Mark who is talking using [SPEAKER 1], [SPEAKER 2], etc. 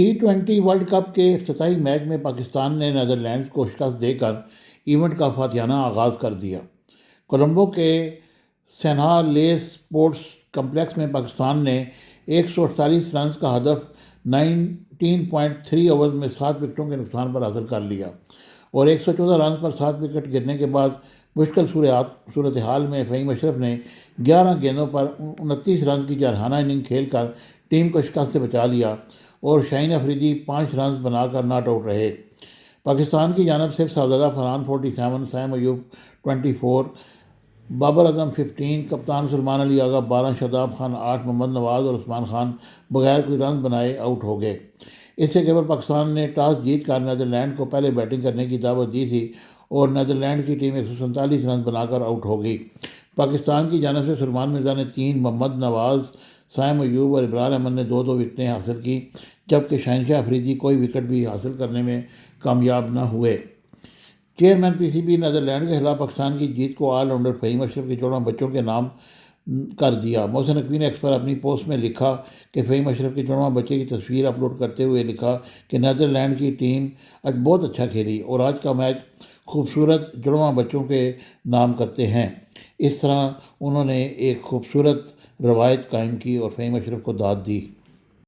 [SPEAKER 1] T20 world cup کے افتتاحی match میں پاکستان نے نیدرلینڈز کو شکست دے کر ایونٹ کا فاتحانہ آغاز کر دیا۔ کولمبو کے سینہا لیس اسپورٹس کمپلیکس میں پاکستان نے 148 رنز کا ہدف 19.3 اوورز میں 7 وکٹوں کے نقصان پر حاصل کر لیا اور 114 رنز پر 7 وکٹ گرنے کے بعد مشکل صورتحال میں فہیم اشرف نے 11 گیندوں پر 29 رنز کی جارحانہ اننگ کھیل کر ٹیم کو شکست سے بچا لیا اور شاہین افریدی 5 رنز بنا کر ناٹ آؤٹ رہے۔ پاکستان کی جانب سے صاحبزادہ فرحان 47، سائم ایوب 24، بابر اعظم 15، کپتان سلمان علی آغا 12، شاداب خان 8، محمد نواز اور عثمان خان بغیر کوئی رنز بنائے آؤٹ ہو گئے۔ اس سے قبل پاکستان نے ٹاس جیت کر نیدرلینڈ کو پہلے بیٹنگ کرنے کی دعوت دی تھی اور نیدرلینڈ کی ٹیم 147 رنز بنا کر آؤٹ ہو گئی۔ پاکستان کی جانب سے سلمان مرزا نے 3، محمد نواز، سائم ایوب اور ابرار احمد نے 2 وکٹیں حاصل کی، جبکہ شہنشاہ افریدی کوئی وکٹ بھی حاصل کرنے میں کامیاب نہ ہوئے۔ Chairman P C B Netherland کے خلاف پاکستان کی جیت کو آل راؤنڈر فہیم اشرف کے 14 بچوں کے نام کر دیا۔ محسن نقوی نے ایکس پر اپنی پوسٹ میں لکھا کہ فہیم اشرف کے 14 بچے کی تصویر اپلوڈ کرتے ہوئے لکھا کہ نیدرلینڈ کی ٹیم آج بہت اچھا کھیلی اور آج کا میچ خوبصورت 14 بچوں کے نام کرتے ہیں۔ اس طرح انہوں نے ایک خوبصورت روایت قائم کی اور فہیم اشرف کو داد دی۔